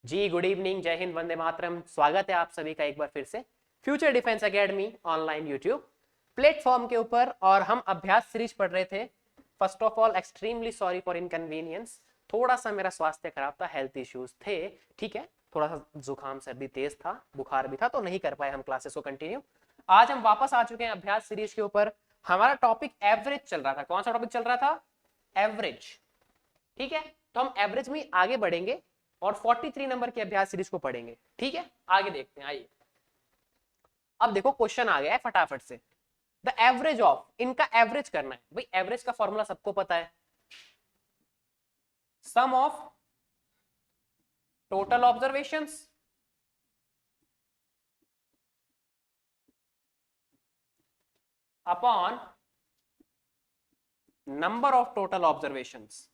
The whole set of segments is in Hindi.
जी गुड इवनिंग, जय हिंद, वंदे मातरम। स्वागत है आप सभी का एक बार फिर से future defence academy online YouTube platform के ऊपर। और हम अभ्यास सीरीज पढ़ रहे थे। First of all extremely sorry for inconvenience, थोड़ा सा मेरा स्वास्थ्य खराब था, हेल्थ इश्यूज थे, ठीक है। थोड़ा सा जुकाम सर्दी तेज था, बुखार भी था, तो नहीं कर पाए हम क्लासेस को कंटिन्यू। आज हम वापस आ चुके हैं अभ्यास सीरीज के ऊपर। हमारा टॉपिक एवरेज चल रहा था। कौन सा टॉपिक चल रहा था? एवरेज, ठीक है। तो हम एवरेज में आगे बढ़ेंगे और 43 नंबर की अभ्यास सीरीज को पढ़ेंगे, ठीक है। आगे देखते हैं, आइए। अब देखो क्वेश्चन आ गया है फटाफट से। द एवरेज ऑफ, इनका एवरेज करना है भाई। एवरेज का फॉर्मूला सबको पता है, sum of total observations upon number of total observations.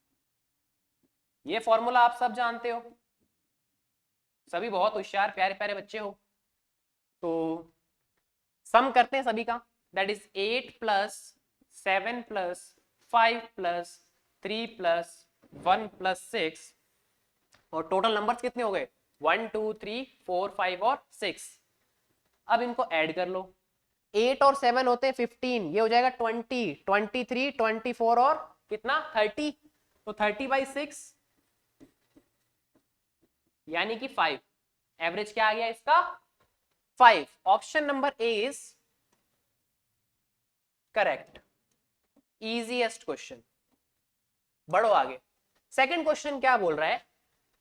ये फॉर्मूला आप सब जानते हो, सभी बहुत होशियार प्यारे प्यारे बच्चे हो। तो सम करते हैं सभी का। That is 8 plus 7 plus 5 plus 3 plus 1 plus 6। और टोटल नंबर्स कितने हो गए? 1 2 3 4 5 और 6। अब इनको ऐड कर लो। 8 और 7 होते हैं 15, ये हो जाएगा 20, 23, 24 और कितना 30। तो 30/6 यानी कि 5। एवरेज क्या आ गया इसका? 5। Option number A is correct. Easiest question. बढ़ो आगे। सेकंड क्वेश्चन क्या बोल रहा है?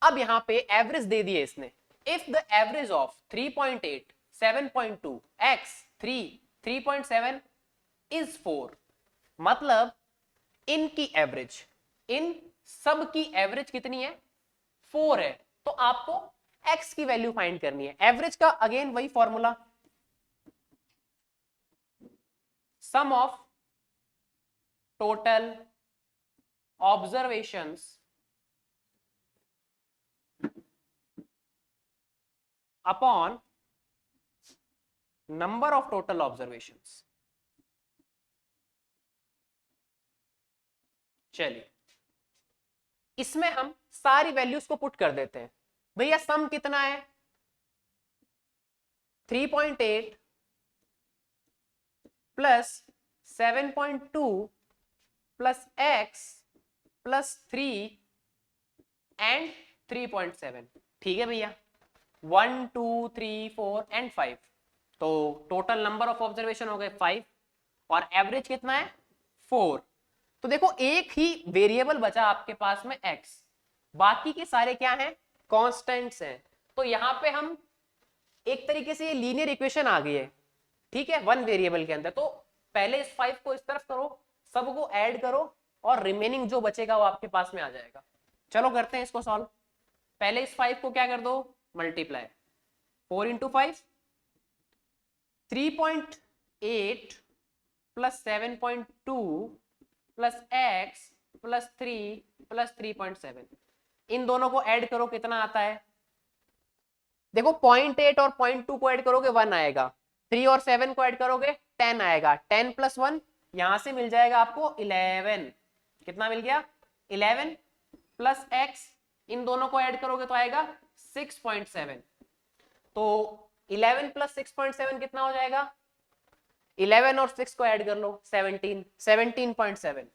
अब यहां पे एवरेज दे दिए इसने। If the average of 3.8 7.2 x 3 3.7 is 4, मतलब इनकी एवरेज, इन सब की एवरेज कितनी है? 4 है। तो आपको x की वैल्यू फाइंड करनी है। एवरेज का अगेन वही formula, sum of total observations upon number of total observations. चलिए, इसमें हम सारी वैल्यूज को पुट कर देते हैं। भैया सम कितना है? 3.8 plus 7.2 plus x plus 3 and 3.7। ठीक है भैया, 1 2 3 4 एंड 5। तो टोटल नंबर ऑफ ऑब्जर्वेशन हो गए 5 और एवरेज कितना है? 4। तो देखो एक ही वेरिएबल बचा आपके पास में x, बाकी के सारे क्या हैं? कांस्टेंट्स हैं। तो यहां पे हम एक तरीके से ये लीनियर इक्वेशन आ गई है, ठीक है, वन वेरिएबल के अंदर। तो पहले इस 5 को इस तरफ करो, सबको ऐड करो और रिमेनिंग जो बचेगा वो आपके पास में आ जाएगा। चलो करते हैं इसको सॉल्व। पहले इस 5 को क्या कर दो? Multiply. 4 into 5 3.8 plus 7.2 plus x plus 3 plus 3.7। इन दोनों को ऐड करो, कितना आता है? देखो 0.8 और 0.2 को ऐड करोगे 1 आएगा, 3 और 7 को ऐड करोगे 10 आएगा। 10 प्लस 1 यहां से मिल जाएगा आपको 11। कितना मिल गया? 11 प्लस x, इन दोनों को ऐड करोगे तो आएगा 6.7। तो 11 प्लस 6.7 कितना हो जाएगा? 11 और 6 को ऐड कर लो, 17, 17.7।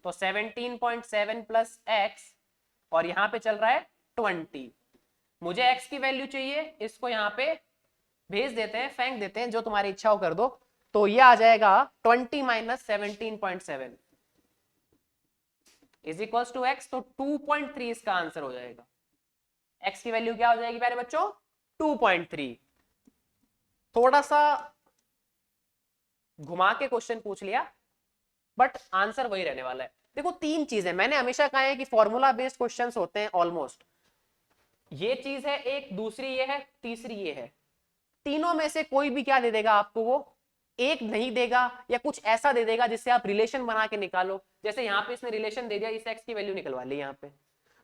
तो 17.7 प्लस x और यहां पे चल रहा है 20। मुझे x की वैल्यू चाहिए, इसको यहां पे भेज देते हैं, फेंक देते हैं, जो तुम्हारी इच्छा हो कर दो। तो ये आ जाएगा 20 minus 17.7 is equal to x। तो 2.3 इसका आंसर हो जाएगा। x की वैल्यू क्या हो जाएगी प्यारे बच्चों? 2.3। थोड़ा सा घुमा के क्वेश्चन पूछ लिया, बट आंसर वही रहने वाला है। देखो तीन चीजें मैंने हमेशा कहा है कि फॉर्मूला बेस्ड क्वेश्चंस होते हैं ऑलमोस्ट। ये चीज है एक, दूसरी ये है, तीसरी ये है। तीनों में से कोई भी क्या दे देगा आपको? वो एक नहीं देगा या कुछ ऐसा दे देगा जिससे आप रिलेशन बना के निकालो। जैसे यहाँ पे इसने रिलेशन दे दिया, इस एक्स की वैल्यू निकलवा ली यहाँ पे।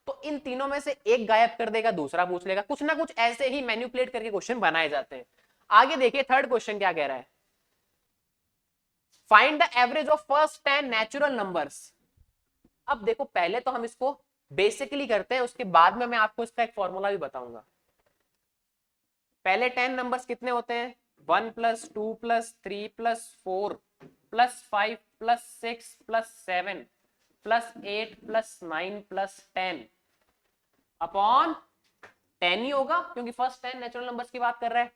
तो इन तीनों में से एक गायब कर देगा, दूसरा पूछ लेगा। कुछ ना कुछ ऐसे ही मैन्युपुलेट करके क्वेश्चन बनाए जाते हैं। आगे देखिए थर्ड क्वेश्चन क्या कह रहा है। Find the average of first 10 natural numbers. अब देखो पहले तो हम इसको बेसिकली करते हैं, उसके बाद में मैं आपको इसका एक फॉर्मूला भी बताऊंगा। पहले 10 नंबर्स कितने होते हैं? 1 plus 2 plus 3 plus 4 plus 5 plus 6 plus 7 plus 8 plus 9 plus 10 upon 10 ही होगा, क्योंकि फर्स्ट 10 नेचुरल नंबर्स की बात कर रहा है।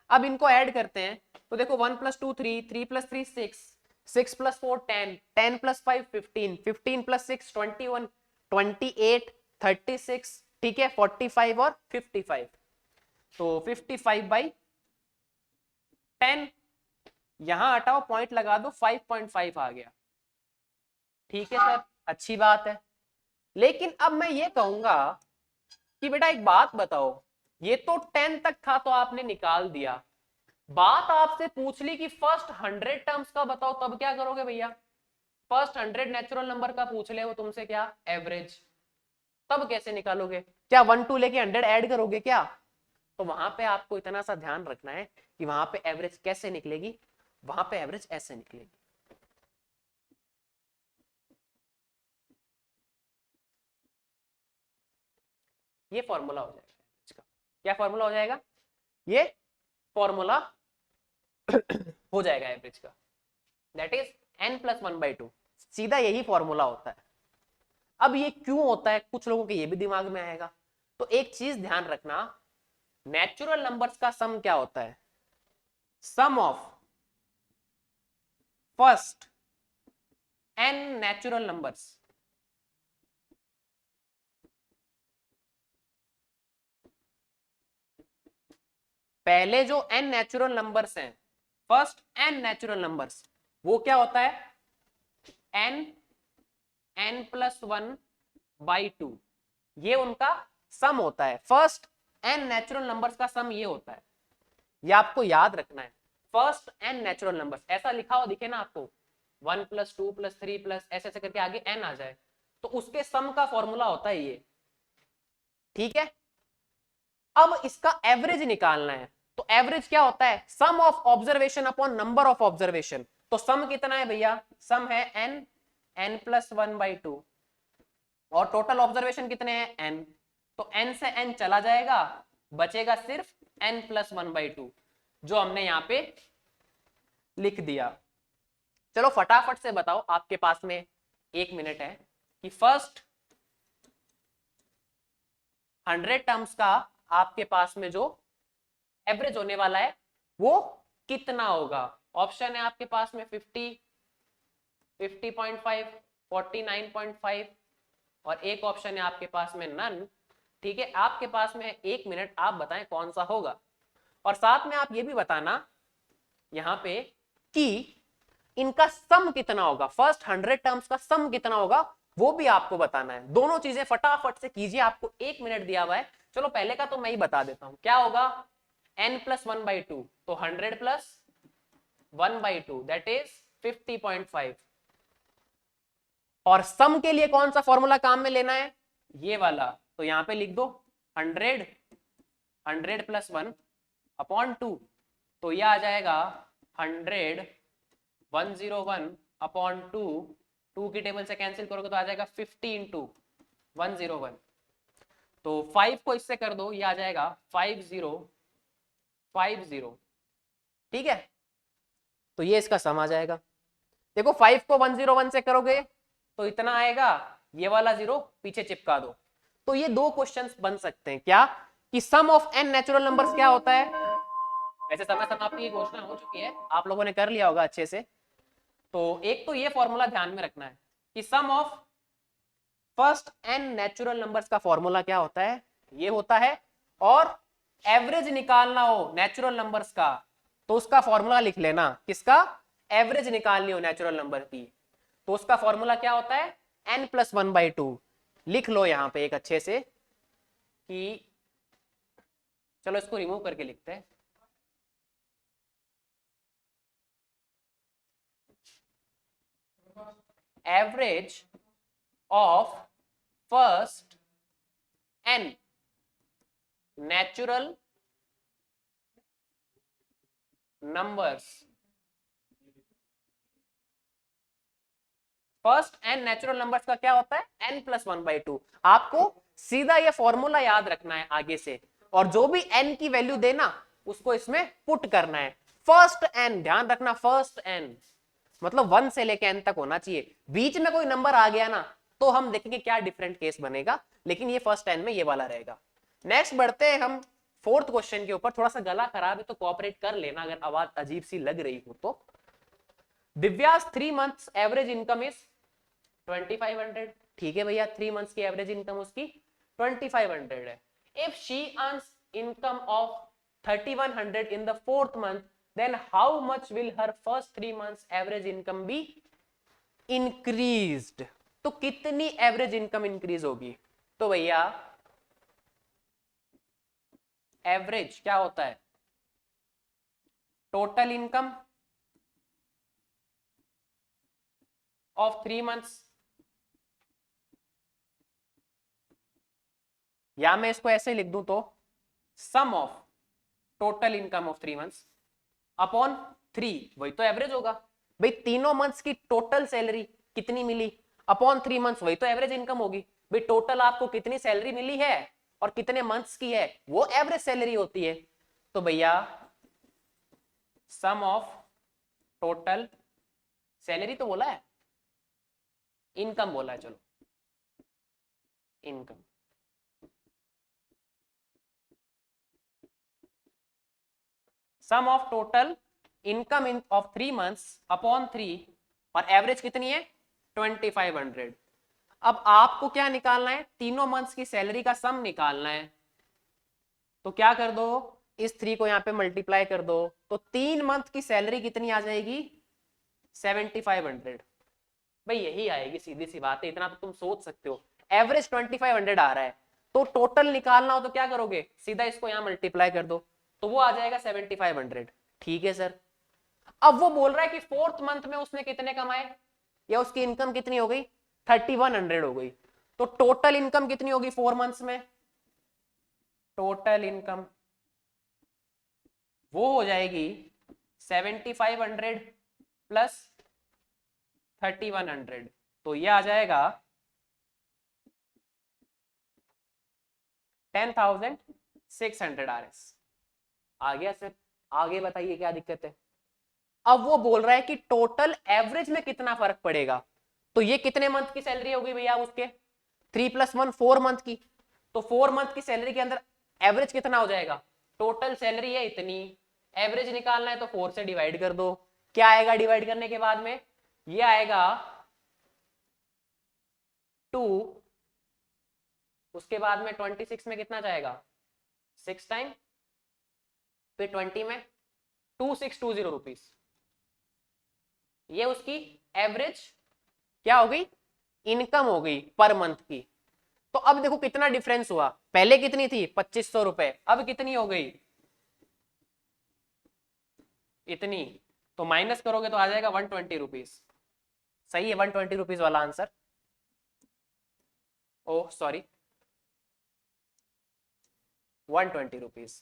अब इनको ऐड करते हैं तो देखो 1 plus 2 3, 3 plus 3 6, 6 plus 4 10, 10 plus 5 15, 15 plus 6 21, 28 36, ठीक है, 45 और 55। तो 55/10, यहां हटाओ पॉइंट लगा दो, 5.5 आ गया। ठीक है सर, अच्छी बात है। लेकिन अब मैं ये कहूंगा कि बेटा एक बात बताओ, ये तो 10 तक था तो आपने निकाल दिया, बात आपसे पूछ ली कि फर्स्ट 100 टर्म्स का बताओ, तब क्या करोगे भैया? फर्स्ट 100 नेचुरल नंबर का पूछ ले वो तुमसे, क्या एवरेज, तब कैसे निकालोगे? क्या 1 2 लेके 100 ऐड करोगे क्या? तो वहां पे आपको इतना सा ध्यान रखना है कि वहां पे एवरेज कैसे निकलेगी, वहां पे एवरेज ऐसे निकलेगी। ये फॉर्मूला हो जाएगा इसका। क्या फॉर्मूला हो जाएगा? ये फॉर्मूला हो जाएगा एवरेज का, दैट इज n+1/2। सीधा यही फॉर्मूला होता है। अब ये क्यों होता है, कुछ लोगों के ये भी दिमाग में आएगा। तो एक चीज ध्यान रखना, नेचुरल नंबर्स का सम क्या होता है? Sum of first n natural numbers. पहले जो n नेचुरल नंबर्स हैं, फर्स्ट n नेचुरल नंबर्स, वो क्या होता है? n+1/2, ये उनका सम होता है। फर्स्ट n नेचुरल नंबर्स का सम ये होता है, ये आपको याद रखना है। फर्स्ट n नेचुरल नंबर्स, ऐसा लिखा हुआ दिखे ना आपको, 1 प्लस 2 प्लस 3 प्लस ऐसे ऐसे करके आगे n आ जाए, तो उसके सम का फॉर्मूला होता है ये। ठीक है, अब इसका एवरेज निकालना है, तो एवरेज क्या होता है? Sum of observation upon number of observation. तो सम कितना है भैया? सम है n+1/2, और टोटल ऑब्जर्वेशन कितने हैं? n। तो n से n चला जाएगा, बचेगा सिर्फ n+1/2, जो हमने यहां पे लिख दिया। चलो फटाफट से बताओ, आपके पास में 1 मिनट है, कि फर्स्ट 100 टर्म्स का आपके पास में जो एवरेज होने वाला है वो कितना होगा? ऑप्शन है आपके पास में 50, 50.5, 49.5, और एक ऑप्शन है आपके पास में नन। ठीक है, आपके पास में 1 मिनट, आप बताएं कौन सा होगा। और साथ में आप ये भी बताना यहां पे कि इनका सम कितना होगा, फर्स्ट 100 टर्म्स का सम कितना होगा, वो भी आपको बताना है। दोनों चीजें फटाफट से कीजिए, आपको 1 मिनट दिया हुआ है। चलो पहले का तो मैं ही बता देता हूं, क्या होगा? n+1/2, तो 100+1/2 दैट इज 50.5। और सम के लिए कौन सा फॉर्मूला काम में लेना है? ये वाला, तो यहां पे लिख दो 100, 100+1/2, तो ये आ जाएगा 100, 101/2, 2 की टेबल से कैंसिल करोगे तो आ जाएगा 50 इंटू 101, तो 5 को इससे कर दो, ये आ जाएगा 5050। ठीक है, तो ये इसका सम आ जाएगा। देखो 5 को 101 से करोगे तो इतना आएगा, ये वाला 0 पीछे चिपका दो। तो ये दो क्वेश्चंस बन सकते हैं, क्या कि sum of n natural numbers क्या होता है। वैसे समय समाप्ति की घोषणा हो चुकी है, आप लोगों ने कर लिया होगा अच्छे से। तो एक तो ये फॉर्मूला ध्यान में रखना है कि sum of first n natural numbers का फॉर्मूला क्या होता है, ये होता है। और एवरेज निकालना हो नेचुरल नंबर्स का, तो उसका फॉर्मूला लिख लेना, किसका? एवरेज निकालनी हो नेचुरल नंबर की, तो उसका फॉर्मूला क्या होता है? n+1/2। लिख लो यहां पे एक अच्छे से, कि चलो इसको रिमूव करके लिखते हैं, average of first n natural numbers first n natural numbers का क्या होता है, n प्लस 1/2। आपको सीधा ये फॉर्मूला याद रखना है आगे से, और जो भी n की वैल्यू देना उसको इसमें पुट करना है। फर्स्ट n, ध्यान रखना, फर्स्ट n मतलब 1 से लेके n तक होना चाहिए। बीच में कोई नंबर आ गया ना तो हम देखेंगे क्या डिफरेंट केस बनेगा, लेकिन ये फर्स्ट n में ये वाला रहेगा। नेक्स्ट बढ़ते हैं हम फोर्थ क्वेश्चन के ऊपर। थोड़ा सा गला खराब है तो कोऑपरेट कर लेना अगर आवाज अजीब सी लग रही हो तो। Divya's 3 months average income is 2500। ठीक है भैया, 3 मंथ्स की एवरेज इनकम उसकी 2500 है। If she earns income of 3100 in the fourth month, then how much will her first 3 months average income be increased? तो कितनी एवरेज इनकम इंक्रीज होगी? तो भैया एवरेज क्या होता है, टोटल इनकम ऑफ 3 मंथ्स, या मैं इसको ऐसे लिख दूं तो sum of total income of 3 months upon 3, वही तो एवरेज होगा। भाई तीनों मंथ्स की टोटल सैलरी कितनी मिली अपॉन 3 मंथ्स, वही तो एवरेज इनकम होगी। भाई टोटल आपको कितनी सैलरी मिली है और कितने मंथ्स की है, वो एवरेज सैलरी होती है। तो भैया सम ऑफ टोटल सैलरी तो बोला है, इनकम बोला है, चलो income, sum of total income in of 3 months upon 3, और एवरेज कितनी है 2500। अब आपको क्या निकालना है, तीनों मंथ्स की सैलरी का सम निकालना है। तो क्या कर दो, इस 3 को यहां पे मल्टीप्लाई कर दो, तो 3 मंथ की सैलरी कितनी आ जाएगी 7500। भाई यही आएगी, सीधी सी बात है, इतना तो तुम सोच सकते हो। एवरेज 2500 आ रहा है, तो टोटल निकालना हो तो क्या करोगे, सीधा इसको यहां मल्टीप्लाई कर दो, तो वो आ जाएगा 7500। ठीक है सर। अब वो बोल रहा है कि फोर्थ मंथ में उसने कितने कमाए, या उसकी इनकम कितनी हो गई 3100 हो गई। तो टोटल इनकम कितनी होगी 4 मंथ्स में, टोटल इनकम वो हो जाएगी 7500 प्लस 3100, तो ये आ जाएगा 10,600 RS। आ गया सर, आगे बताइए क्या दिक्कत है। अब वो बोल रहा है कि टोटल एवरेज में कितना फर्क पड़ेगा, तो ये कितने मंथ की सैलरी होगी भैया उसके, 3 + 1 4 मंथ की। तो 4 मंथ की सैलरी के अंदर एवरेज कितना हो जाएगा, टोटल सैलरी है इतनी, एवरेज निकालना है तो 4 से डिवाइड कर दो। क्या आएगा डिवाइड करने के बाद में, ये आएगा 2, उसके बाद में 26 में कितना जाएगा 6 टाइम, फिर 20 में 2620 रुपीज। ये उसकी एवरेज क्या हो गई, इनकम हो गई पर मंथ की। तो अब देखो कितना डिफरेंस हुआ, पहले कितनी थी 2500 रुपए, अब कितनी हो गई इतनी, तो माइनस करोगे तो आ जाएगा 120 रुपीज। सही है 120 रुपीज वाला आंसर। Oh sorry 120 rupees.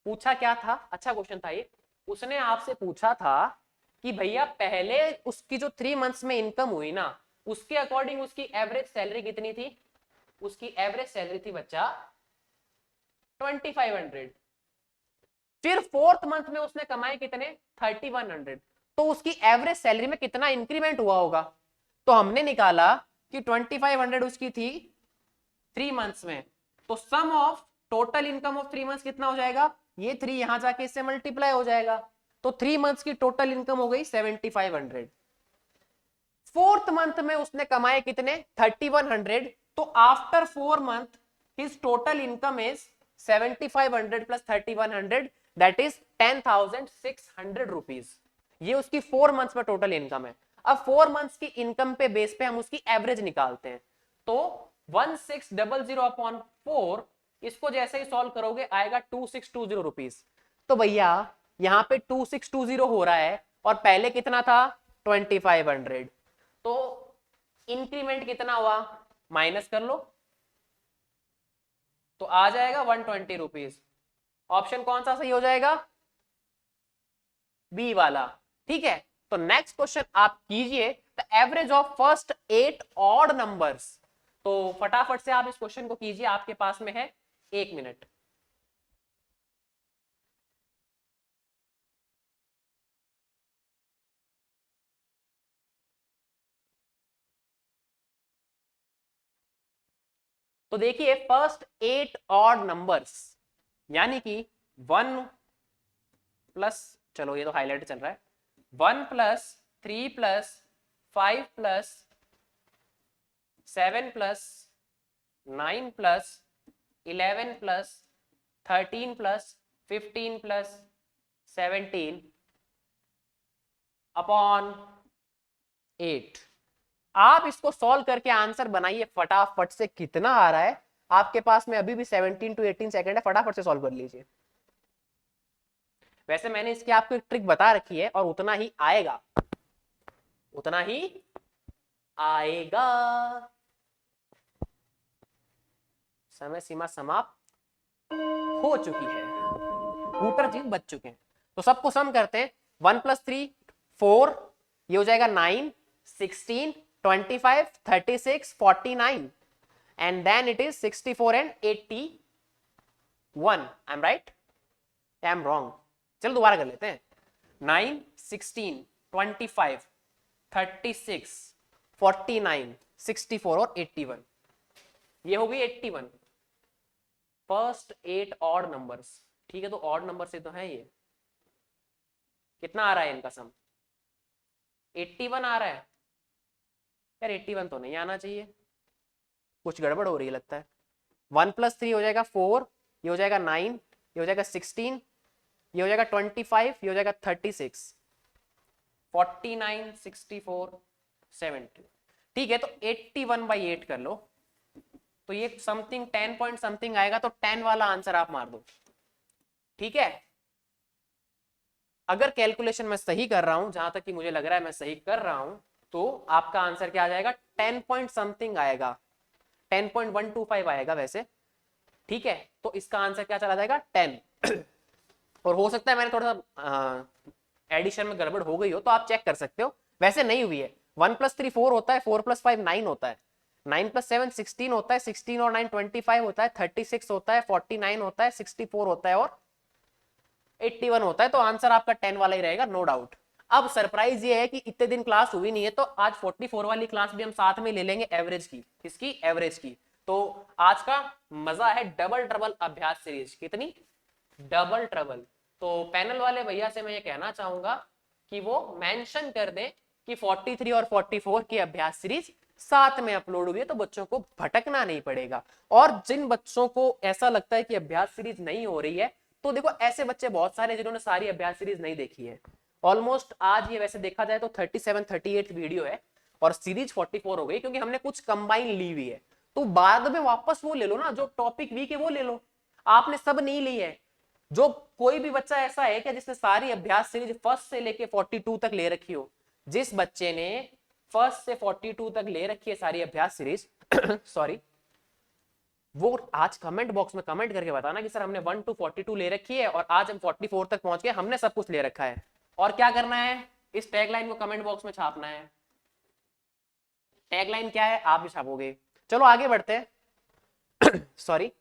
पूछा क्या था, अच्छा क्वेश्चन था ये। उसने आपसे पूछा था कि भैया पहले उसकी जो 3 मंथ्स में इनकम हुई ना, उसके अकॉर्डिंग उसकी एवरेज सैलरी कितनी थी, उसकी एवरेज सैलरी थी बच्चा 2500। फिर फोर्थ मंथ में उसने कमाए कितने 3100, तो उसकी एवरेज सैलरी में कितना इंक्रीमेंट हुआ होगा। तो हमने निकाला कि 2500 उसकी थी 3 मंथ्स में, तो sum of total income of 3 months कितना हो जाएगा, ये 3 यहां जाके इससे मल्टीप्लाई हो जाएगा, तो 3 मंथ्स की टोटल इनकम हो गई 7500। फोर्थ मंथ में उसने कमाए कितने 3100, तो after 4 month his total income is 7500 plus 3100, that is 10,600 rupees. ये उसकी 4 मंथ्स में टोटल इनकम है। अब 4 मंथ्स की इनकम पे बेस पे हम उसकी एवरेज निकालते हैं, तो 1600 अपॉन 4, इसको जैसे ही सॉल्व करोगे आएगा 2620 रुपीज। तो भैया यहां पे 2620 हो रहा है और पहले कितना था 2500, तो इंक्रीमेंट कितना हुआ माइनस कर लो, तो आ जाएगा 120 रुपीज। ऑप्शन कौन सा सही हो जाएगा, बी वाला। ठीक है, तो नेक्स्ट क्वेश्चन आप कीजिए the average of first 8 odd numbers. तो फटाफट से आप इस क्वेश्चन को कीजिए, आपके पास में है 1 मिनट। तो देखिए फर्स्ट 8 ऑड नंबर्स, यानी कि 1 प्लस, चलो ये तो हाईलाइट चल रहा है, 1 plus 3 plus 5 plus 7 plus 9 plus 11 plus 13 plus 15 plus 17 upon 8। आप इसको सॉल्व करके आंसर बनाइए फटाफट से, कितना आ रहा है आपके पास में, अभी भी 17 to 18 सेकंड है, फटाफट से सॉल्व कर लीजिए। वैसे मैंने इसकी आपको एक ट्रिक बता रखी है और उतना ही आएगा, उतना ही आएगा। समय सीमा समाप्त हो चुकी है, हूटर जी बच चुके हैं। तो सबको सम करते हैं, 1 प्लस 3 4, ये हो जाएगा 9 16 25 36 49 and then it is 64 and 81. I'm right? I'm wrong. चलो दोबारा कर लेते हैं, 9 16 25 36 49 64 और 81, ये हो गई 81 फर्स्ट 8 ऑड नंबर्स। ठीक है, तो ऑड नंबर से तो है ये, कितना आ रहा है इनका सम, 81 आ रहा है। यार 81 तो नहीं आना चाहिए, कुछ गड़बड़ हो रही है लगता है। 1 प्लस 3 हो जाएगा 4, ये हो जाएगा 9, ये हो जाएगा 16, ये हो जाएगा 25, ये हो जाएगा 36 49 64 70। ठीक है, तो 81/8 कर लो, तो ये समथिंग 10 पॉइंट समथिंग आएगा, तो 10 वाला आंसर आप मार दो। ठीक है, अगर कैलकुलेशन मैं सही कर रहा हूं, जहां तक कि मुझे लग रहा है मैं सही कर रहा हूं, तो आपका आंसर क्या आ जाएगा, 10 पॉइंट समथिंग आएगा, 10.125 आएगा वैसे। ठीक है, तो इसका आंसर क्या चला जाएगा 10। और हो सकता है मैंने थोड़ा सा एडिशन में गड़बड़ हो गई हो, तो आप चेक कर सकते हो, वैसे नहीं हुई है। 1 प्लस 3 4 होता है, 4 प्लस 5 9 होता है, 9 प्लस 7 16 होता है, 16 और 9 25 होता है, 36 होता है, 49 होता है, 64 होता है और 81 होता है। तो आंसर आपका 10 वाला ही रहेगा, नो डाउट। अब सरप्राइज ये है कि इतने दिन क्लास हुई नहीं है, तो आज 44 वाली क्लास भी हम साथ में ले लेंगे एवरेज की, किसकी, एवरेज की। तो आज का मजा है डबल ट्रबल अभ्यास सीरीज। कितनी, डबल ट्रबल। तो पैनल वाले भैया से मैं ये कहना चाहूंगा कि वो मेंशन कर दें कि 43 और 44 की अभ्यास सीरीज साथ में अपलोड हुई है, तो बच्चों को भटकना नहीं पड़ेगा। और जिन बच्चों को ऐसा लगता है कि अभ्यास सीरीज नहीं हो रही है, तो देखो ऐसे बच्चे बहुत सारे जिन्होंने सारी अभ्यास सीरीज नहीं देखी है। ऑलमोस्ट आज ये वैसे देखा जाए तो 37 38 वीडियो है और सीरीज 44 हो गई, क्योंकि हमने कुछ कंबाइन ली हुई है। तो बाद में वापस वो ले लो ना, जो टॉपिक वीक है वो ले लो, आपने सब नहीं ली है। जो कोई भी बच्चा ऐसा है क्या जिसने सारी अभ्यास सीरीज फर्स्ट से लेके 42 तक ले रखी हो, जिस बच्चे ने फर्स्ट से 42 तक ले रखी है सारी अभ्यास सीरीज सॉरी, वो आज कमेंट बॉक्स में कमेंट करके बताना कि सर हमने 1 to 42 ले रखी है और आज हम 44 तक पहुंच गए, हमने सब कुछ ले रखा है। और क्या करना है, इस टैगलाइन को कमेंट बॉक्स में छापना है। टैगलाइन क्या है, आप भी छापोगे। चलो आगे बढ़ते हैं। सॉरी,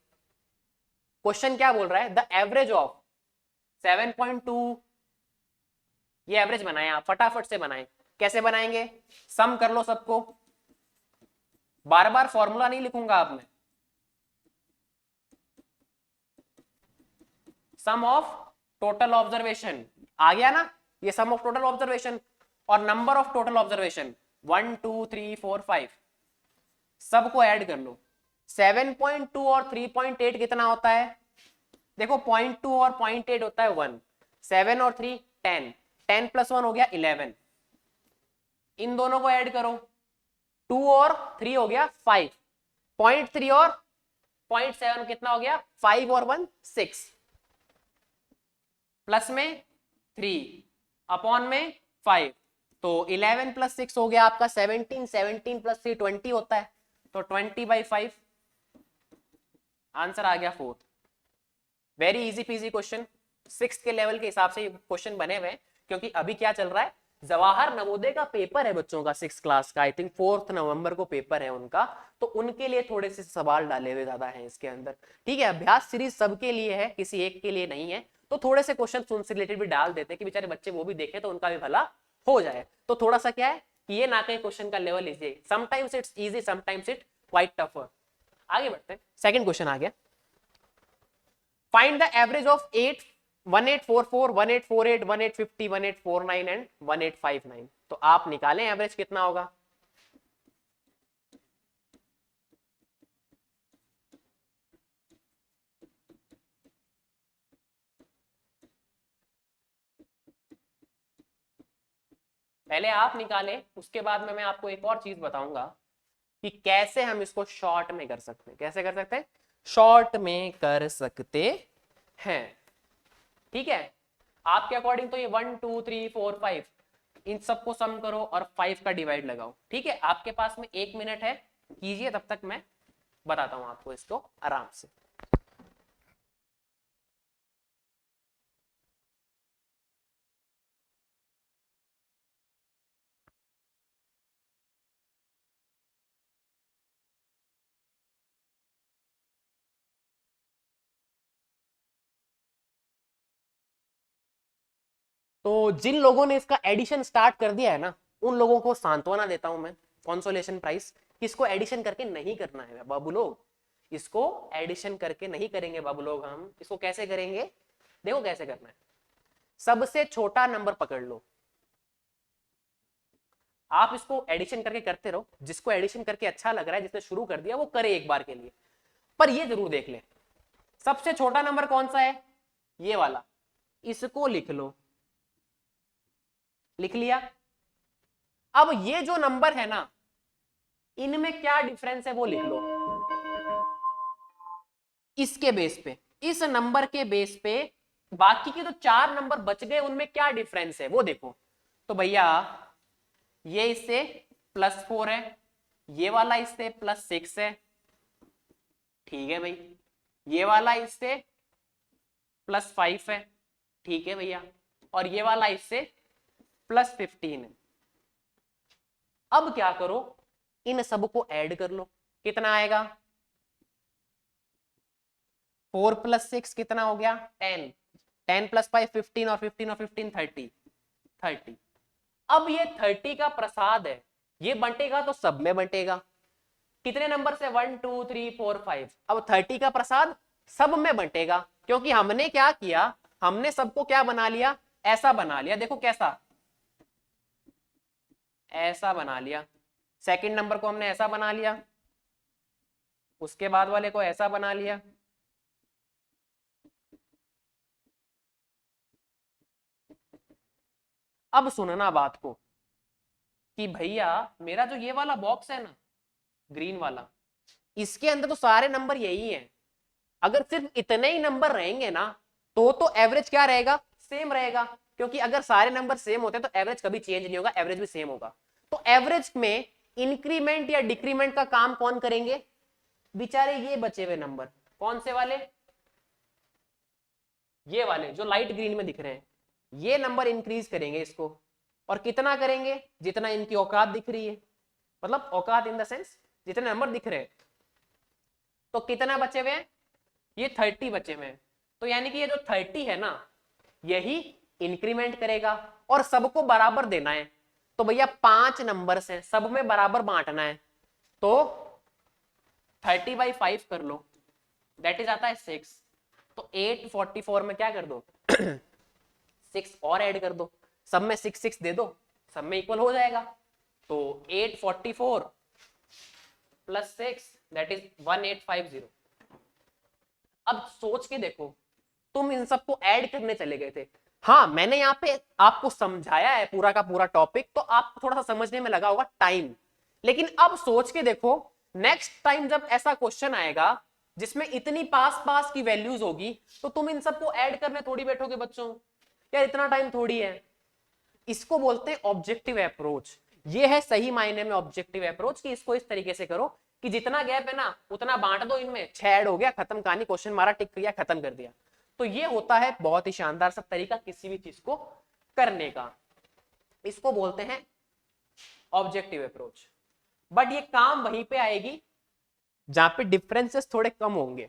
क्वेश्चन क्या बोल रहा है, द एवरेज ऑफ 7.2, ये एवरेज बनाए आप, फटाफट से बनाएं। कैसे बनाएंगे, सम कर लो सबको, बार बार फॉर्मूला नहीं लिखूंगा आप में। सम ऑफ टोटल ऑब्जर्वेशन आ गया ना, ये सम ऑफ टोटल ऑब्जर्वेशन और नंबर ऑफ टोटल ऑब्जर्वेशन 1 2 3 4 5 सबको ऐड कर लो। 7.2 और 3.8 कितना होता है, देखो 0.2 और 0.8 होता है 1, 7 और 3 10, 10 प्लस 1 हो गया 11, इन दोनों को ऐड करो, 2 और 3 हो गया 5, 0.3 और 0.7 कितना हो गया 5 और 1 6, प्लस में 3 अपॉन में 5, तो 11 प्लस 6 हो गया आपका 17, 17 प्लस 3 20 होता है, तो 20/5 आंसर आ गया 4। Very easy PG question, 6th के लेवल के हिसाब से ये क्वेश्चन बने हुए हैं, क्योंकि अभी क्या चल रहा है, जवाहर नवोदय का पेपर है बच्चों का 6 क्लास का, आई थिंक 4 नवंबर को पेपर है उनका, तो उनके लिए थोड़े से सवाल डाले हुए ज्यादा हैं इसके अंदर। ठीक है, अभ्यास सीरीज सबके लिए है, किसी एक के लिए नहीं है, तो थोड़े से क्वेश्चन उनसे रिलेटेड भी डाल देते हैं कि बेचारे बच्चे वो भी देखें तो उनका भी भला हो जाए। तो थोड़ा सा क्या है कि ये ना कहीं क्वेश्चन का level easy, sometimes it's easy, sometimes it quite tougher. आगे बढ़ते हैं, सेकंड क्वेश्चन आ गया। Find the average of 8 1844 1848 1850 1849 and 1859। तो आप निकालें एवरेज कितना होगा। पहले आप निकालें, उसके बाद में मैं आपको एक और चीज बताऊंगा कि कैसे हम इसको शॉर्ट में कर सकते हैं। कैसे कर सकते हैं, शॉर्ट में कर सकते हैं। ठीक है, आपके अकॉर्डिंग तो ये 1 2 3 4 5 इन सबको सम करो और 5 का डिवाइड लगाओ। ठीक है, आपके पास में 1 मिनट है, कीजिए, तब तक मैं बताता हूं आपको इसको आराम से। तो जिन लोगों ने इसका एडिशन स्टार्ट कर दिया है ना, उन लोगों को सांत्वना देता हूं मैं, कंसोलेशन प्राइस, कि इसको एडिशन करके नहीं करना है बाबू लोग, इसको एडिशन करके नहीं करेंगे बाबू लोग। हम इसको कैसे करेंगे, देखो कैसे करना है। सबसे छोटा नंबर पकड़ लो, आप इसको एडिशन करके करते रहो, जिसको एडिशन करके अच्छा लग रहा है, जिसने शुरू कर दिया वो करे एक बार के लिए, पर ये जरूर देख ले सबसे छोटा नंबर कौन सा है, ये वाला, इसको लिख लो। लिख लिया। अब ये जो नंबर है ना, इनमें क्या डिफरेंस है वो लिख लो। इसके बेस पे, इस नंबर के बेस पे बाकी के तो 4 नंबर बच गए, उनमें क्या डिफरेंस है वो देखो। तो भैया ये इससे +4 है, ये वाला इससे +6 है, ठीक है भाई, ये वाला इससे +5 है, ठीक है भैया, और ये वाला इससे +15 है। अब क्या करो, इन सबको ऐड कर लो, कितना आएगा, 4 + 6 कितना हो गया 10, 10 + 5 15 और 15 और 15 30। अब ये 30 का प्रसाद है, ये बंटेगा तो सब में बंटेगा। कितने नंबर से, 1 2 3 4 5, अब 30 का प्रसाद सब में बंटेगा, क्योंकि हमने क्या किया, हमने सबको क्या बना लिया, ऐसा बना लिया, देखो कैसा, ऐसा बना लिया। सेकंड नंबर को हमने ऐसा बना लिया, उसके बाद वाले को ऐसा बना लिया। अब सुनना बात को कि भैया मेरा जो ये वाला बॉक्स है ना, ग्रीन वाला, इसके अंदर तो सारे नंबर यही हैं। अगर सिर्फ इतने ही नंबर रहेंगे ना, तो एवरेज क्या रहेगा, सेम रहेगा, क्योंकि अगर सारे नंबर सेम होते हैं तो एवरेज कभी चेंज नहीं होगा, एवरेज भी सेम होगा। तो एवरेज में इंक्रीमेंट या डिक्रीमेंट का काम कौन करेंगे, बेचारे ये बचे हुए नंबर, कौन से वाले, ये वाले जो लाइट ग्रीन में दिख रहे हैं, ये नंबर इंक्रीज करेंगे इसको, और कितना करेंगे, जितना इनकी औकात दिख रही है, मतलब औकात इन द सेंस जितने नंबर दिख रहे हैं। तो कितना बचे हुए हैं, ये 30 बचे हुए हैं, तो यानी कि ये जो 30 है ना, यही इंक्रीमेंट करेगा, और सबको बराबर देना है। तो भैया 5 नंबर हैं, सब में बराबर बांटना है, तो 30/5 कर लो, दैट इज आता है 6। तो 844 में क्या कर दो 6 और ऐड कर दो, सब में 6 6 दे दो, सब में इक्वल हो जाएगा। तो 844 + 6 दैट इज 1850। अब सोच के देखो, तुम इन सबको ऐड करने चले गए थे, हाँ मैंने यहाँ पे आपको समझाया है पूरा का पूरा टॉपिक, तो आपको थोड़ा सा समझने में लगा होगा टाइम, लेकिन अब सोच के देखो, नेक्स्ट टाइम जब ऐसा क्वेश्चन आएगा जिसमें इतनी पास पास की वैल्यूज होगी, तो तुम इन सबको ऐड करने थोड़ी बैठोगे बच्चों, यार इतना टाइम थोड़ी है। इसको बोलते हैं ऑब्जेक्टिव अप्रोच। ये है सही मायने में ऑब्जेक्टिव अप्रोच, कि इसको इस तरीके से करो कि जितना गैप है ना उतना बांट दो, इनमें 6 ऐड हो गया, खत्म कहानी, क्वेश्चन मारा, टिक किया, खत्म कर दिया। तो ये होता है बहुत ही शानदार सा तरीका किसी भी चीज को करने का। इसको बोलते हैं ऑब्जेक्टिव अप्रोच। बट ये काम वहीं पे आएगी जहां पे डिफरेंसेस थोड़े कम होंगे।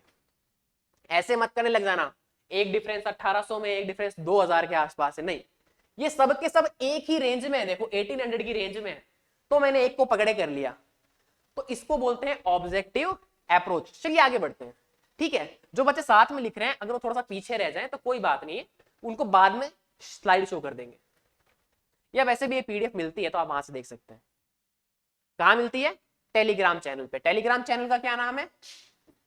ऐसे मत करने लग जाना एक डिफरेंस 1800 में, एक डिफरेंस 2000 के आसपास है, नहीं, ये सब के सब एक ही रेंज में है। देखो 1800 की रेंज में है, तो मैंने एक को पकड़े कर लिया, तो इसको बोलते हैं ऑब्जेक्टिव अप्रोच। चलिए आगे बढ़ते हैं। ठीक है, जो बच्चे साथ में लिख रहे हैं अगर वो थोड़ा सा पीछे रह जाए तो कोई बात नहीं है, उनको बाद में स्लाइड शो कर देंगे, या वैसे भी ये पीडीएफ मिलती है तो आप वहां से देख सकते हैं। कहां मिलती है? टेलीग्राम चैनल पे। टेलीग्राम चैनल का क्या नाम है?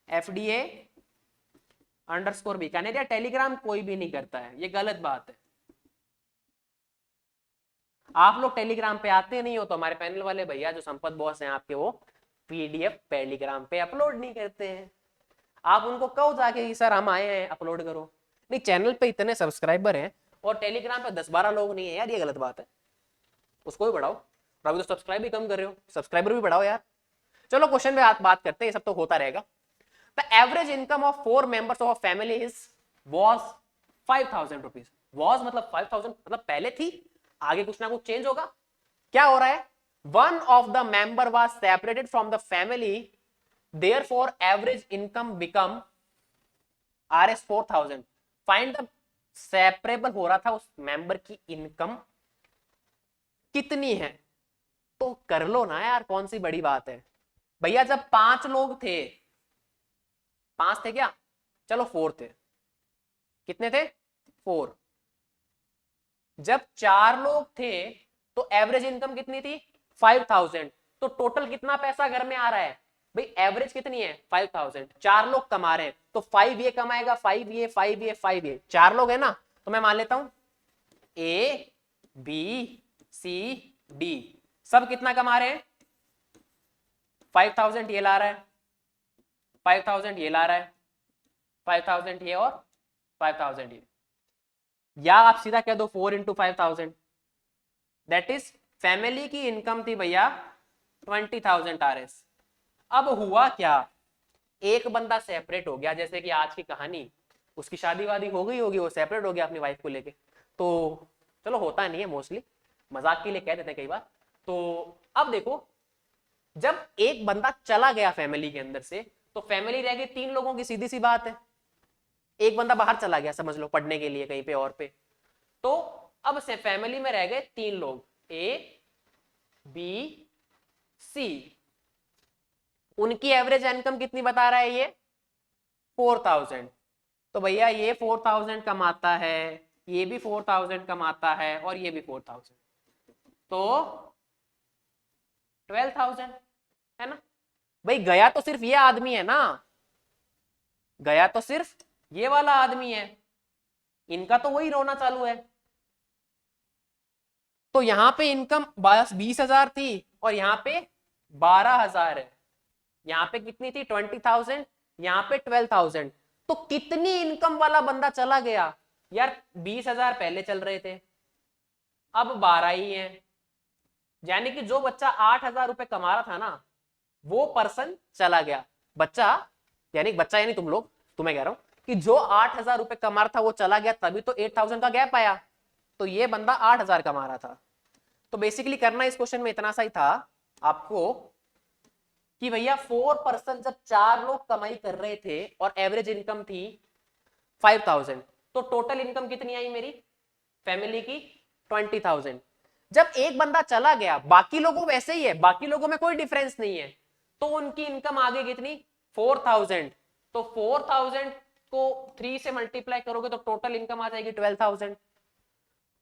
FDA_, बीकानेर। टेलीग्राम कोई भी नहीं करता है, ये गलत बात है। आप लोग टेलीग्राम पे आते नहीं हो तो हमारे पैनल वाले भैया जो संपत बॉस हैं आपके, वो पीडीएफ टेलीग्राम पे अपलोड नहीं करते हैं। आप उनको कहो जाके कि सर हम आए हैं अपलोड करो। नहीं, चैनल पे इतने सब्सक्राइबर हैं और टेलीग्राम पे 10-12 लोग नहीं है यार, ये गलत बात है। उसको भी बढ़ाओ, और अभी तो सब्सक्राइब भी कम कर रहे हो, सब्सक्राइबर भी बढ़ाओ यार। चलो क्वेश्चन पे बात करते हैं, ये सब तो होता रहेगा। The average income of 4 members of family is was 5000 rupees. Was मतलब 5000 मतलब पहले थी, आगे कुछ ना कुछ चेंज होगा। क्या हो रहा है? One of the member was separated from the family, therefore average income become Rs 4000। Find the separable हो रहा था उस मेंबर की इनकम कितनी है, तो कर लो ना यार, कौन सी बड़ी बात है भैया। जब 5 लोग थे, 5 थे क्या, चलो 4 थे, कितने थे? 4। जब 4 लोग थे तो एवरेज इनकम कितनी थी? 5000। तो टोटल कितना पैसा घर में आ रहा है भाई? एवरेज कितनी है? 5000। 4 लोग कमा रहे हैं तो 5 ये कमाएगा, 5 ये, 5 ये, 5 ये। 4 लोग है ना, तो मैं मान लेता हूं ए बी सी डी सब कितना कमा रहे हैं? 5000 ये ला रहा है, 5000 ये ला रहा है, 5000 ये और 5000 ये, या आप सीधा कह दो 4 × 5000। दैट इज फैमिली की इनकम थी भैया 20,000 Rs। अब हुआ क्या, एक बंदा सेपरेट हो गया, जैसे कि आज की कहानी, उसकी शादी वादी हो गई होगी, वो सेपरेट हो गया अपनी वाइफ को लेके। तो चलो होता नहीं है, मोस्टली मजाक के लिए कह देते हैं कई बार। तो अब देखो, जब एक बंदा चला गया फैमिली के अंदर से, तो फैमिली रह गई 3 लोगों की, सीधी सी बात है। एक बंदा बाहर चला गया समझ लो, पढ़ने के लिए कहीं पे और पे, तो अब से फैमिली में रह गए 3 लोग, ए बी सी। उनकी एवरेज इनकम कितनी बता रहा है ये? 4000। तो भैया ये 4000 कमाता है, ये भी 4000 कमाता है, और ये भी 4000, तो 12000 है ना भाई। गया तो सिर्फ ये आदमी है ना, गया तो सिर्फ ये वाला आदमी है, इनका तो वही रोना चालू है। तो यहां पे इनकम 20,000 थी और यहां पे 12,000 है। यहां पे कितनी थी? 20,000, यहां पे 12,000। तो कितनी इनकम वाला बंदा चला गया यार? 20,000 पहले चल रहे थे, अब 12 ही है। यानी कि जो बच्चा 8,000 रुपए कमा रहा था ना, वो पर्सन चला गया। बच्चा यानी तुम लोग, तुम्हें कह रहा हूं कि जो 8,000 रुपए कमा रहा था वो चला गया, तभी तो 8,000 का गैप आया। तो ये बंदा 8,000 कमा रहा था। तो बेसिकली करना इस क्वेश्चन में इतना सा ही था आपको कि भैया 4% जब 4 लोग कमाई कर रहे थे और एवरेज इनकम थी 5,000, तो टोटल इनकम कितनी आई मेरी फैमिली की? 20,000। जब एक बंदा चला गया, बाकी लोगों वैसे ही है, बाकी लोगों में कोई डिफरेंस नहीं है, तो उनकी इनकम आ गई कितनी? 4,000। तो 4,000 को 3 से मल्टीप्लाई करोगे तो टोटल इनकम आ जाएगी 12,000।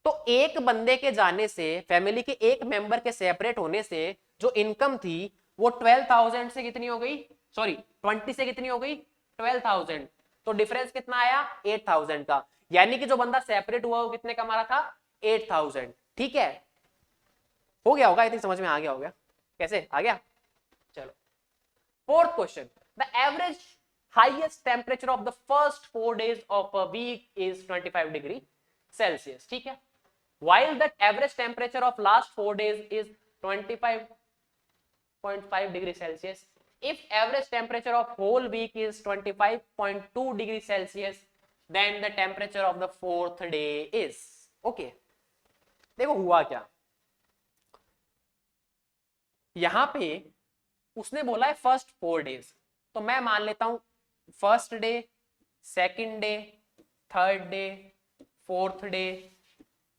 तो एक बंदे के जाने से, फैमिली के एक मेंबर के सेपरेट होने से जो इनकम थी वो 12,000 से कितनी हो गई? सॉरी 20 से कितनी हो गई? 12,000। तो डिफरेंस कितना आया? 8,000 का। यानी कि जो बंदा सेपरेट हुआ वो कितने कमा रहा था? 8,000। ठीक है, हो गया होगा, आई थिंक समझ में आ गया होगा। कैसे आ गया? चलो fourth question, the average highest temperature of the first 4 days of a week is 25 degree Celsius. ठीक है, while the average temperature of last 4 days is 25.5 degree Celsius. If average temperature of whole week is 25.2 degree Celsius, then the temperature of the 4th day is okay। देखो हुआ क्या, यहां पे उसने बोला है फर्स्ट 4 डेज, तो मैं मान लेता हूं first day, second day, third day, fourth day,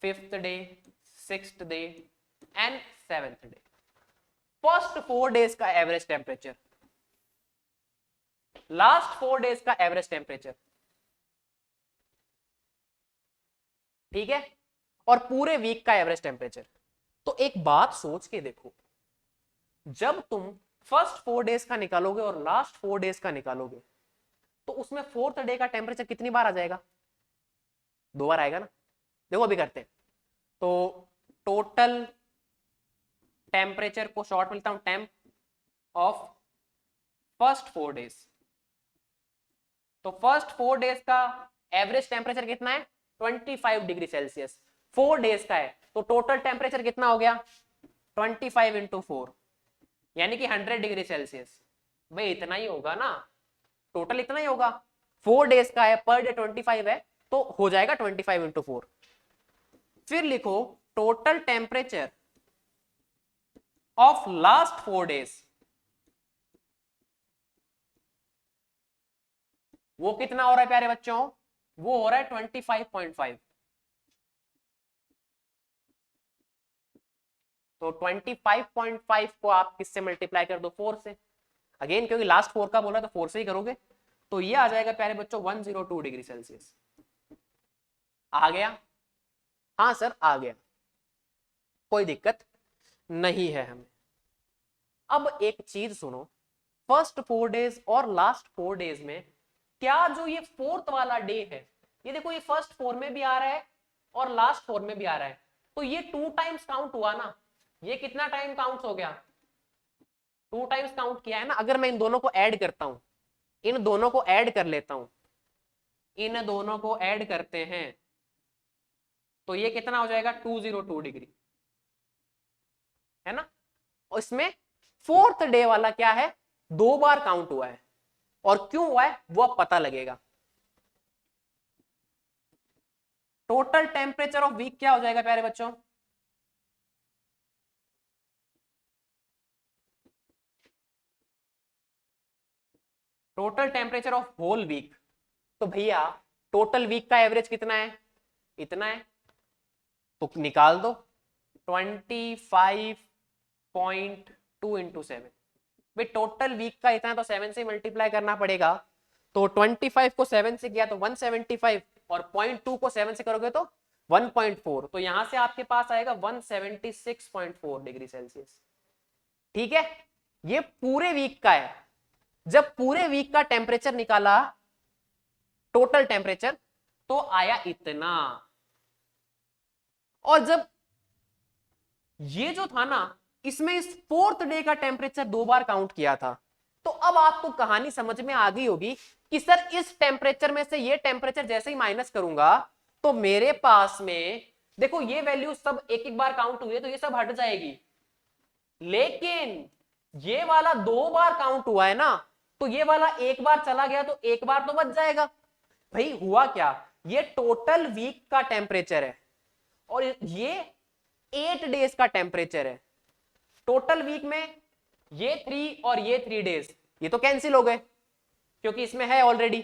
fifth day, sixth day and seventh day. First 4 days का एवरेज टेम्परेचर, लास्ट 4 डेज का एवरेज टेम्परेचर, ठीक है, और पूरे वीक का एवरेज टेम्परेचर। तो एक बात सोच के देखो, जब तुम फर्स्ट 4 डेज का निकालोगे और लास्ट 4 डेज का निकालोगे, तो उसमें फोर्थ डे का टेम्परेचर कितनी बार आ जाएगा? 2 बार आएगा ना। देखो अभी करते हैं, तो टोटल टेम्परेचर को शॉर्ट में लिखता हूं टेम्प ऑफ फर्स्ट 4 डेज। तो फर्स्ट 4 डेज का एवरेज टेम्परेचर कितना है? 25 डिग्री सेल्सियस। 4 डेज का है, तो टोटल टेम्परेचर कितना हो गया? 25 इंटू 4, यानी कि 100 डिग्री सेल्सियस। भाई इतना ही होगा ना, टोटल इतना ही होगा। 4 डेज का है, पर डे 25 है, तो हो जाएगा 25 इंटू 4। फिर लिखो total temperature of last 4 days, वो कितना हो रहा है प्यारे बच्चों? वो हो रहा है 25.5। तो 25.5 को आप किससे मल्टीप्लाई कर दो? 4 से। अगेन क्योंकि लास्ट 4 का बोला तो 4 से ही करोगे, तो ये आ जाएगा प्यारे बच्चों 102 डिग्री सेल्सियस। आ गया? हाँ सर आ गया, कोई दिक्कत नहीं है हमें। अब एक चीज सुनो, फर्स्ट 4 डेज और लास्ट 4 डेज में क्या जो ये फोर्थ वाला डे है, ये देखो ये फर्स्ट 4 में भी आ रहा है और लास्ट 4 में भी आ रहा है, तो ये 2 टाइम्स काउंट हुआ ना। ये कितना टाइम काउंट हो गया? 2 टाइम्स काउंट किया है ना। अगर मैं इन दोनों को ऐड करता हूं, इन दोनों को ऐड कर लेता हूं, इन दोनों को ऐड करते हैं, तो ये कितना हो जाएगा? 202 डिग्री, है ना। और इसमें फोर्थ डे वाला क्या है? 2 बार काउंट हुआ है, और क्यों हुआ है वो अब पता लगेगा। टोटल टेम्परेचर ऑफ वीक क्या हो जाएगा प्यारे बच्चों? Total temperature of whole week, तो भैया टोटल वीक का एवरेज कितना है? इतना है, तो निकाल दो 25.2 इंटू 7। भाई टोटल वीक का इतना, तो 7 से मल्टीप्लाई करना पड़ेगा। तो 25 को 7 से किया तो 175, और 0.2 को 7 से करोगे तो 1.4, तो यहां से आपके पास आएगा 176.4 डिग्री सेल्सियस। ठीक है, ये पूरे वीक का है। जब पूरे वीक का टेम्परेचर निकाला, टोटल टेम्परेचर, तो आया इतना। और जब ये जो था ना, इसमें इस फोर्थ डे का टेम्परेचर 2 बार काउंट किया था, तो अब आपको कहानी समझ में आ गई होगी कि सर इस टेम्परेचर में से ये टेम्परेचर जैसे ही माइनस करूंगा, तो मेरे पास में देखो ये वैल्यू सब एक एक बार काउंट हुई है, तो ये सब हट जाएगी। लेकिन ये वाला 2 बार काउंट हुआ है ना, तो ये वाला एक बार चला गया तो एक बार तो बच जाएगा। भाई हुआ क्या, ये टोटल वीक का टेम्परेचर है और ये 8 डेज का टेम्परेचर है। टोटल वीक में ये 3 और ये 3 डेज, ये तो कैंसिल हो गए क्योंकि इसमें है ऑलरेडी।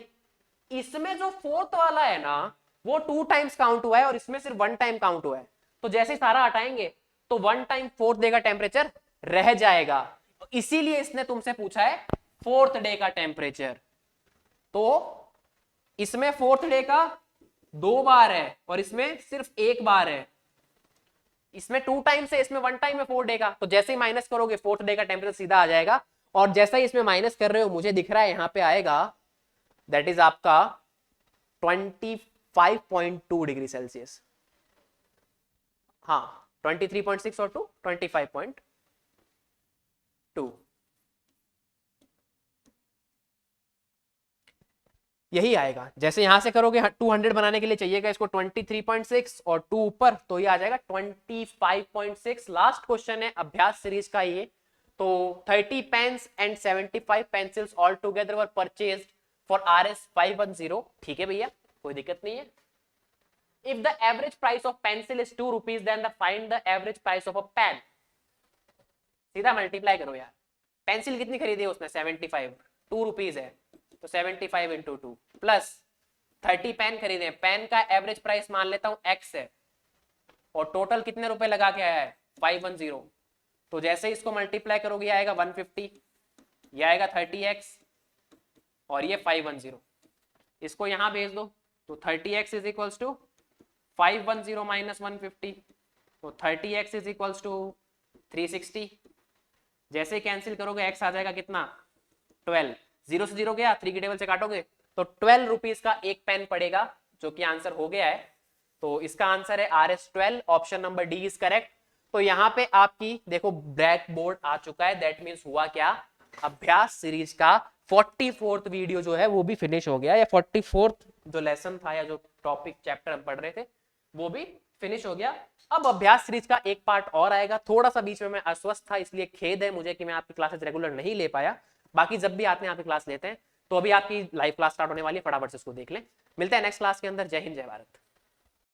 इसमें जो फोर्थ वाला है ना, वो 2 टाइम्स काउंट हुआ है और इसमें सिर्फ 1 टाइम काउंट हुआ है। तो जैसे सारा हटाएंगे तो 1 टाइम फोर्थ डे का टेम्परेचर रह जाएगा, इसीलिए इसने तुमसे पूछा है फोर्थ डे का टेम्परेचर। तो इसमें फोर्थ डे का 2 बार है और इसमें सिर्फ 1 बार है। इसमें 2 टाइम्स है, इसमें 1 टाइम है 4 डे का, तो जैसे ही माइनस करोगे फोर्थ डे का टेम्परेचर सीधा आ जाएगा। और जैसा ही इसमें माइनस कर रहे हो, मुझे दिख रहा है यहां पे आएगा, दैट इज आपका 25.2 डिग्री सेल्सियस। हाँ 23.6 और 2 25.2, यही आएगा। जैसे यहां से करोगे 200 बनाने के लिए चाहिएगा इसको 23.6 और 2 ऊपर, तो ये आ जाएगा 25.6। लास्ट क्वेश्चन है अभ्यास सीरीज का ये। तो 30 pens and 75 pencils all together were purchased for RS 510। ठीक है भैया, कोई दिक्कत नहीं है। If the average price of pencil is 2 rupees, then find the average price of a pen। सीधा मल्टीप्लाई करो यार। पेंसिल कितनी खरीदी है उसने 75, 2 रुपीज है तो 75 इंटू 2 प्लस 30 पेन खरीदे, पेन का एवरेज प्राइस मान लेता हूं x है और टोटल कितने रुपए लगा के आया है 510, तो जैसे इसको मल्टीप्लाई करोगे आएगा 150, ये आएगा 30x और ये 510, इसको यहां भेज दो तो 30x is equals to 510 minus 150, तो 30x इज इक्वल्स टू 360, जैसे कैंसिल करोगे x आ जाएगा कितना 12, 0 से 0 गया, 3 की टेबल से काटोगे तो 12 रुपीज का एक पेन पड़ेगा, जो कि आंसर हो गया है। तो इसका आंसर है RS12, option number D is correct. तो यहाँ पे आपकी देखो ब्लैक बोर्ड आ चुका है, दैट मीन्स हुआ क्या, अभ्यास सीरीज का 44th वीडियो जो है वो भी फिनिश हो गया, या 44th जो लेसन था या जो टॉपिक चैप्टर हम पढ़ रहे थे वो भी फिनिश हो गया। अब अभ्यास सीरीज का एक पार्ट और आएगा, थोड़ा सा बीच में मैं अस्वस्थ था इसलिए खेद है मुझे कि मैं आपकी क्लासेस रेगुलर नहीं ले पाया, बाकी जब भी आते हैं आपकी क्लास लेते हैं। तो अभी आपकी लाइव क्लास स्टार्ट होने वाली है, फटाफट से उसको देख लें। मिलते हैं नेक्स्ट क्लास के अंदर। जय हिंद, जय भारत।